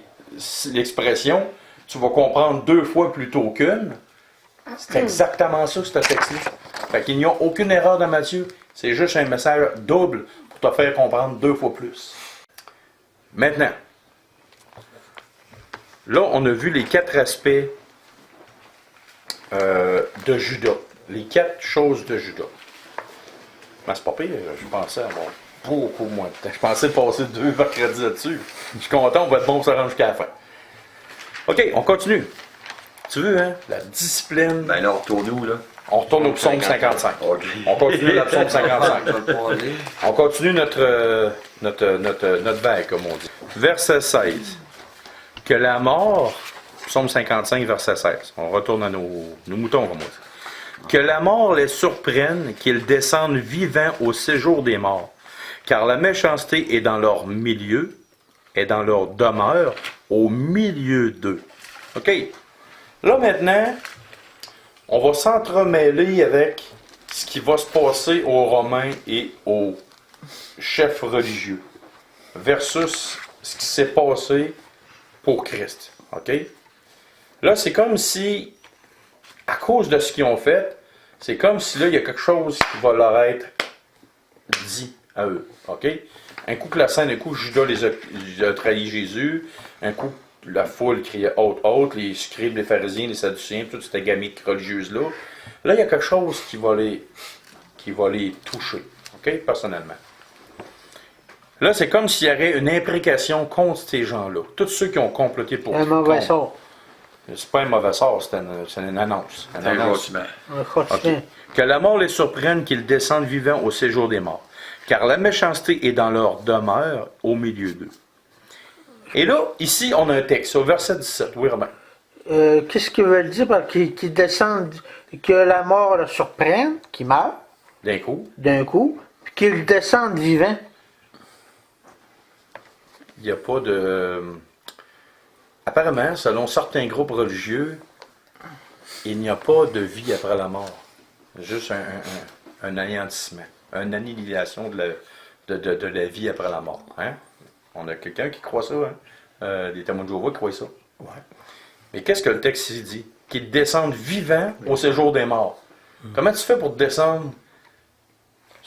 l'expression, tu vas comprendre 2 fois plutôt qu'une, c'est exactement ça, ce texte-là. Fait qu'il n'y a aucune erreur dans Matthieu. C'est juste un message double pour te faire comprendre 2 fois plus. Maintenant, là, on a vu les 4 aspects de Judas. Les 4 choses de Judas. Ben, c'est pas pire, je pensais avoir beaucoup moins de temps. Je pensais passer 2 mercredis là-dessus. Je suis content, on va être bon pour se rendre jusqu'à la fin. OK, on continue. Tu veux, hein? La discipline. Ben là, retourne-nous, là. On retourne au psaume 55. OK. On continue la psaume 55. On va le poser. On continue notre vague, comme on dit. Verset 16. Que la mort, psaume 55, verset 16. On retourne à nos moutons, comme on dit. Que la mort les surprenne, qu'ils descendent vivants au séjour des morts. Car la méchanceté est dans leur milieu, est dans leur demeure, au milieu d'eux. OK. Là, maintenant, on va s'entremêler avec ce qui va se passer aux Romains et aux chefs religieux versus ce qui s'est passé pour Christ. OK? Là, c'est comme si, à cause de ce qu'ils ont fait, c'est comme si là, il y a quelque chose qui va leur être dit à eux. OK? Un coup que la scène, un coup Judas les a trahi Jésus, un coup la foule criait haute, haute, les scribes, les pharisiens, les sadducéens, toute cette gamique religieuse-là. Là, il y a quelque chose qui va les toucher. OK? Personnellement. Là, c'est comme s'il y avait une imprécation contre ces gens-là. Tous ceux qui ont comploté pour Un mauvais sort. C'est pas un mauvais sort, c'est une annonce. C'est un châtiment. Un châtiment. OK. Que la mort les surprenne, qu'ils descendent vivants au séjour des morts. Car la méchanceté est dans leur demeure au milieu d'eux. Et là, ici, on a un texte, au verset 17. Oui, Romain. Qu'est-ce qu'ils veulent dire par qu'ils descendent, que la mort le surprenne, qu'ils meurent D'un coup, puis qu'ils descendent vivants? il n'y a pas de... Apparemment, selon certains groupes religieux, il n'y a pas de vie après la mort. Juste un anéantissement, une annihilation de la vie après la mort. Hein? On a quelqu'un qui croit ça, hein? Des témoins de Jéhovah qui croient ça. Ouais. Mais qu'est-ce que le texte ici dit? Qu'ils descendent vivants au séjour des morts. Comment tu fais pour descendre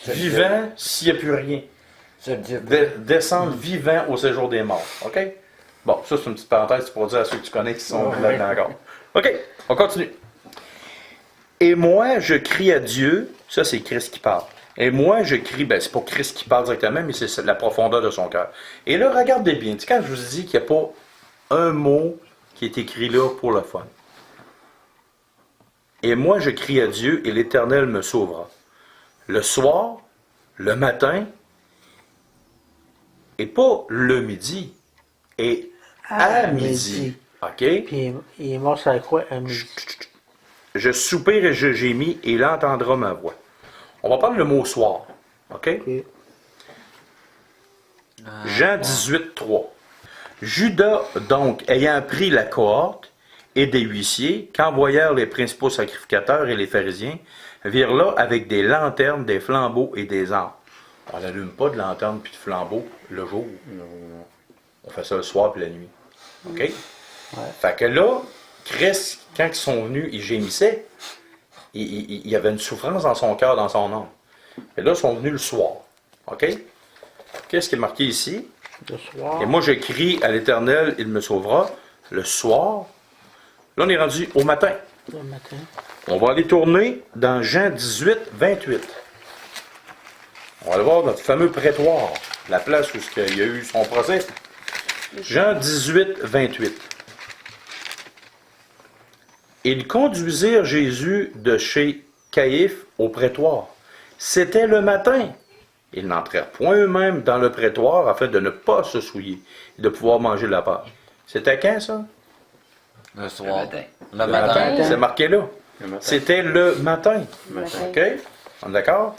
vivant s'il n'y a plus rien? Descendre vivant au séjour des morts. OK? Bon, ça c'est une petite parenthèse pour dire à ceux que tu connais qui sont là-dedans encore. OK, on continue. Et moi, je crie à Dieu, ça c'est Christ qui parle. Et moi, je crie, ben c'est pas Christ qui parle directement, mais c'est la profondeur de son cœur. Et là, regardez bien, tu sais, quand je vous dis qu'il n'y a pas un mot qui est écrit là pour le fun. Et moi, je crie à Dieu, et l'Éternel me sauvera. Le soir, le matin, et pas le midi, et à midi. OK? Puis il est mort sur la croix à midi. Je soupire et je gémis, et il entendra ma voix. On va prendre le mot soir. OK? Ok. Jean 18, 3. Judas, donc, ayant pris la cohorte et des huissiers, qu'envoyèrent les principaux sacrificateurs et les pharisiens, virent là avec des lanternes, des flambeaux et des armes. On n'allume pas de lanterne puis de flambeau le jour. On fait ça le soir puis la nuit. OK? Fait que là, Christ, quand ils sont venus, ils gémissaient. il y avait une souffrance dans son cœur, dans son âme. Et là, ils sont venus le soir. OK? Qu'est-ce qui est marqué ici? Le soir. Et moi, je crie à l'Éternel, il me sauvera. Le soir. Là, on est rendu au matin. Le matin. On va aller tourner dans Jean 18, 28. On va aller voir notre fameux prétoire, la place où il y a eu son procès. Jean 18, 28. Ils conduisirent Jésus de chez Caïphe au prétoire. C'était le matin. Ils n'entrèrent point eux-mêmes dans le prétoire afin de ne pas se souiller et de pouvoir manger la part. C'était quand, ça? Le Le soir. matin. Le Le matin. C'est marqué là. Le matin. C'était le matin. Matin. OK? On est d'accord?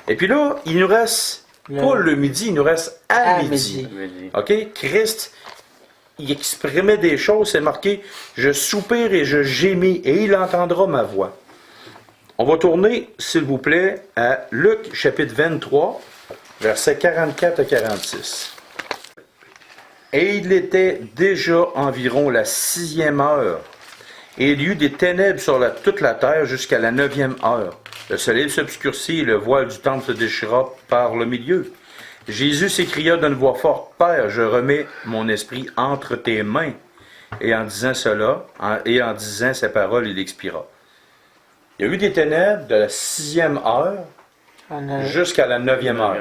Et puis là, il nous reste pas le midi, il nous reste à midi. Midi. OK? Christ, il exprimait des choses, c'est marqué « Je soupire et je gémis, et il entendra ma voix ». On va tourner, s'il vous plaît, à Luc, chapitre 23, versets 44 à 46. Et il était déjà environ la 6e heure, et il y eut des ténèbres sur toute la terre jusqu'à la 9e heure. Le soleil s'obscurcit et le voile du temple se déchira par le milieu. Jésus s'écria d'une voix forte, « Père, je remets mon esprit entre tes mains. » Et en disant cela, et en disant ces paroles, il expira. Il y a eu des ténèbres de la 6e heure jusqu'à la 9e heure.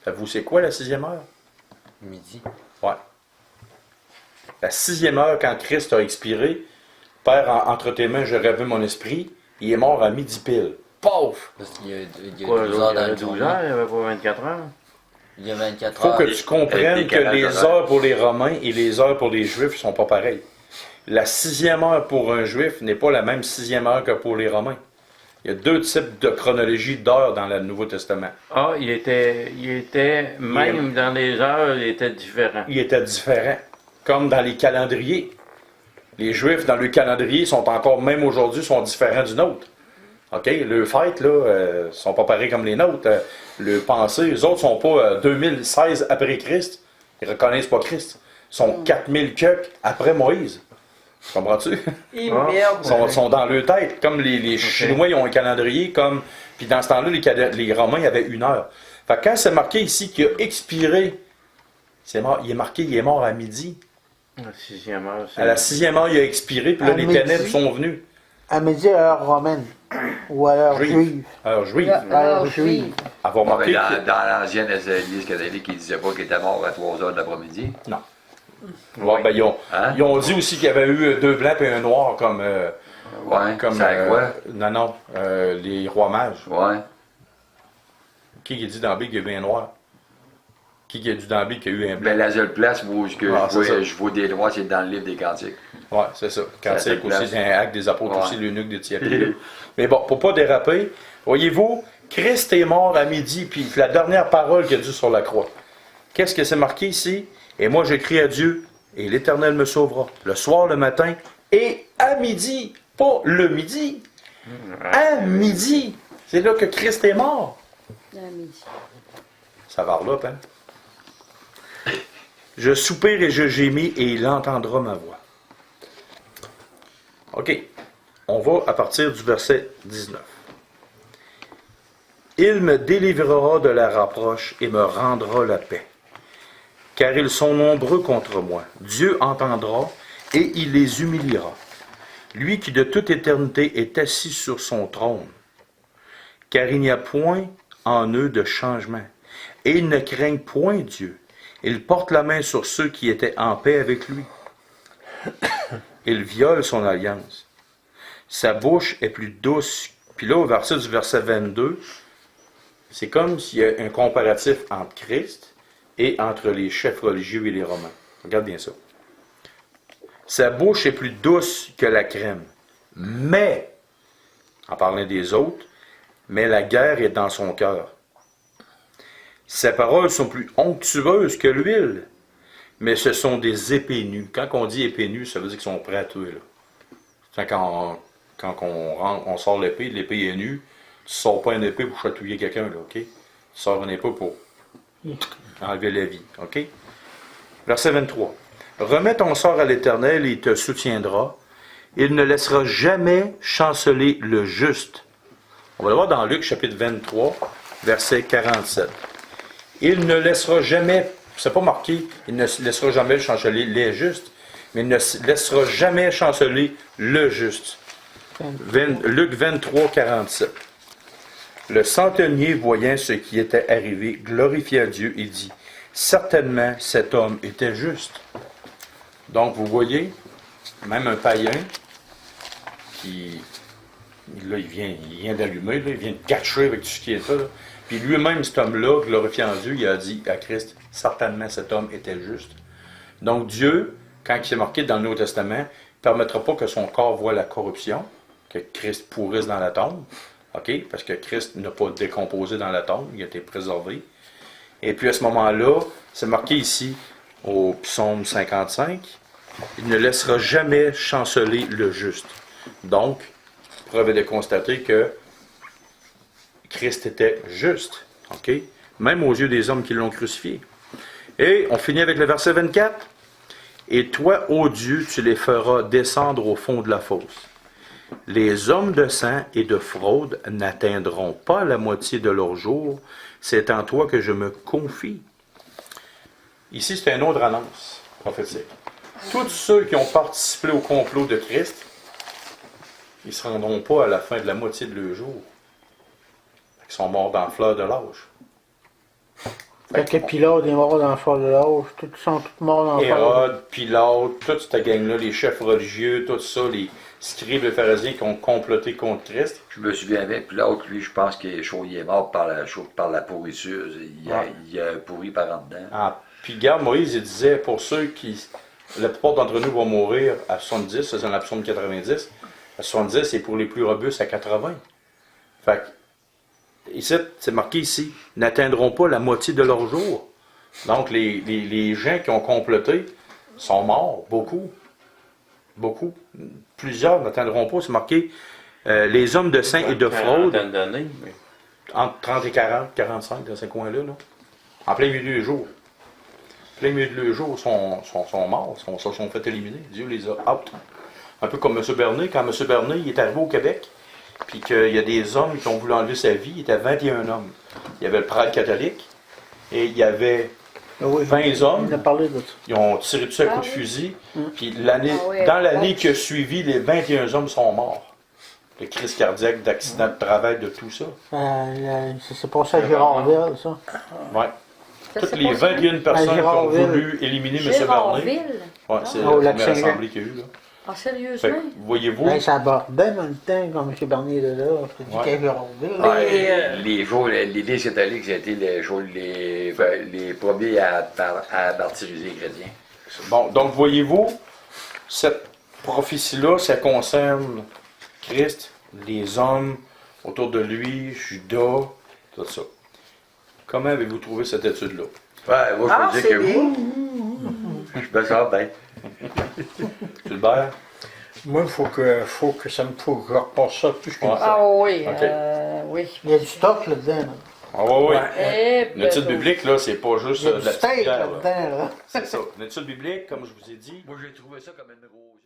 Savez-vous c'est quoi la 6e heure? Midi. Ouais. La 6e heure, quand Christ a expiré, « Père, entre tes mains, je remets mon esprit. » Il est mort à midi pile. Pauvre! Parce qu'il y a Quoi, 12 l'autre, heures il y dans avait la 12 journée. heures, il n'y avait pas 24 heures. Il y a 24 Il faut heures. que tu comprennes Avec que des calages les horaires. heures pour les Romains et les heures pour les Juifs ne sont pas pareilles. La 6e heure pour un Juif n'est pas la même 6e heure que pour les Romains. Il y a deux types de chronologie d'heures dans le Nouveau Testament. Ah, il était même dans les heures, il était différent. Il était différent, comme dans les calendriers. Les Juifs, dans le calendrier, sont encore, même aujourd'hui, sont différents du nôtre. OK? Le fêtes, là, sont pas pareils comme les nôtres. Le pensée, les autres sont pas 2016 après Christ. Ils reconnaissent pas Christ. Ils sont 4000 cuecs après Moïse. Comprends-tu? Et Ah. merde. Ils sont dans leur tête. Comme les Chinois, ils ont un calendrier, comme. Puis dans ce temps-là, les Romains, il y avait 1 heure. Fait que quand c'est marqué ici qu'il a expiré, c'est mort, il est marqué, il est mort à midi. La 6e heure, c'est... À la 6e heure, il a expiré, puis là, À les midi. ténèbres sont venues. À midi à l'heure romaine. Ou à l'heure Juive. juive. Alors, juive. Alors, juive. juive. Avoir Bon, mais marqué. dans l'ancienne Église catholique, il disait pas qu'il était mort à 3 heures de l'après-midi. Non. Ouais, ben, Hein? ils ont dit aussi qu'il y avait eu 2 blancs et un noir comme. Ouais, comme c'est quoi? non, les rois mages. Ouais. Qui a dit dans la Bible qu'il y a eu un noir? Qui a dit dans la Bible qu'il y a eu un blanc? Ben, la seule place où Ah, c'est ça. je vois des droits, c'est dans le livre des Cantiques. Ouais, c'est ça. Cantique C'est la aussi, place. c'est un acte des apôtres Ouais. aussi, l'eunuque de Thyatire. Mais bon, pour pas déraper, voyez-vous, Christ est mort à midi, puis la dernière parole qu'il a dit sur la croix. Qu'est-ce que c'est marqué ici? Et moi, je crie à Dieu, et l'Éternel me sauvera. Le soir, le matin, et à midi. Pas le midi. À midi. C'est là que Christ est mort. À midi. Ça varlope, hein? Je soupire et je gémis, et il entendra ma voix. OK. On va à partir du verset 19. Il me délivrera de la rapproche et me rendra la paix. Car ils sont nombreux contre moi. Dieu entendra et il les humiliera. Lui qui de toute éternité est assis sur son trône. Car il n'y a point en eux de changement. Et ils ne craignent point Dieu. Ils portent la main sur ceux qui étaient en paix avec lui. Ils violent son alliance. Sa bouche est plus douce. Puis là, au verset 22, c'est comme s'il y a un comparatif entre Christ et entre les chefs religieux et les Romains. Regarde bien ça. Sa bouche est plus douce que la crème. Mais, en parlant des autres, mais la guerre est dans son cœur. Ses paroles sont plus onctueuses que l'huile, mais ce sont des épées nues. Quand on dit épées nues, ça veut dire qu'ils sont prêts à tuer. Là. Quand on sort l'épée est nue, tu ne sors pas une épée pour chatouiller quelqu'un, là, OK? Tu sors une épée pour enlever la vie, OK? Verset 23. Remets ton sort à l'Éternel et il te soutiendra. Il ne laissera jamais chanceler le juste. On va le voir dans Luc chapitre 23, verset 47. Il ne laissera jamais, c'est pas marqué, il ne laissera jamais chanceler les justes, mais il ne laissera jamais chanceler le juste. Luc 23, 47. Le centenier, voyant ce qui était arrivé, glorifia Dieu et dit, certainement cet homme était juste. Donc vous voyez, même un païen qui, là, il vient d'allumer, là, il vient de catcher avec tout ce qui est ça. Là. Puis lui-même, cet homme-là, glorifiant Dieu, il a dit à Christ, certainement cet homme était juste. Donc Dieu, quand il est marqué dans le Nouveau Testament, ne permettra pas que son corps voie la corruption, que Christ pourrisse dans la tombe, okay? Parce que Christ n'a pas décomposé dans la tombe, il a été préservé. Et puis à ce moment-là, c'est marqué ici, au psaume 55, il ne laissera jamais chanceler le juste. Donc, preuve est de constater que Christ était juste, okay? Même aux yeux des hommes qui l'ont crucifié. Et on finit avec le verset 24. Et toi, ô Dieu, tu les feras descendre au fond de la fosse. Les hommes de sang et de fraude n'atteindront pas la moitié de leur jour. C'est en toi que je me confie. Ici, c'est une autre annonce prophétique. Tous ceux qui ont participé au complot de Christ, ils ne se rendront pas à la fin de la moitié de leur jour. Ils sont morts dans la fleur de l'âge. Fait que Pilate est mort dans le fort de l'âge, tous sont tous morts dans le fort de l'âge. Hérode, Pilate, toute cette gang-là, les chefs religieux, tout ça, les scribes et pharisiens qui ont comploté contre Christ. Je me souviens bien, puis l'autre, lui, je pense qu'il est mort par la pourriture. Il a pourri par en dedans. Ah, puis regarde, Moïse, il disait, pour ceux qui, la plupart d'entre nous vont mourir à 70, c'est dans la psaume 90, à 70, et pour les plus robustes, à 80. Fait que, ici, c'est marqué ici, n'atteindront pas la moitié de leur jour. Donc, les gens qui ont comploté sont morts, beaucoup. Beaucoup. Plusieurs n'atteindront pas, c'est marqué, les hommes de sang et de fraude, entre 30 et 40, 45, dans ces coins-là, là, en plein milieu du jour. En plein milieu du jour, sont morts, sont fait éliminer. Dieu les a out. Un peu comme M. Bernier, quand M. Bernier il est arrivé au Québec, puis qu'il y a des hommes qui ont voulu enlever sa vie, il était 21 hommes. Il y avait le prêtre catholique, et il y avait 20 hommes. Il a parlé de ça. Ils ont tiré dessus à coup de fusil, puis dans l'année qui a suivi, les 21 hommes sont morts. De crise cardiaque, d'accident de travail, de tout ça. C'est pour ça Girardville, ça. Ouais. Ça, Toutes c'est les pas ça. 21 personnes qui ont Girardville. voulu éliminer M. Bernier. Gérardville? Ouais, c'est Au la Lac première Saint-Jean. assemblée qu'il y a eu. Là. Ah, Fait sérieusement? que, voyez-vous, Ça abordait dans le temps, quand M. Bernier était là. Je te dis Ouais. qu'à Girardville. Ouais, l'Église catholique, c'était les premiers à martyriser les chrétiens. bon, donc voyez-vous, cette prophétie-là, ça concerne Christ, les hommes autour de lui, Judas, tout ça. Comment avez-vous trouvé cette étude-là? Ouais, moi, Ah, je peux c'est dire que bien. je me sens bien. Gilbert? Moi, il faut que faut que je repasse ça plus qu'une Ouais. fois. Ah oui, Ok. oui. Il y a du stock là-dedans. Là. Ah oui, oui. Eh, Une étude ben, biblique, là, c'est pas juste Il y a de du la steak petite bière, là. là-dedans. Là. C'est ça. Une étude biblique, comme je vous ai dit, Moi, j'ai trouvé ça comme une rose.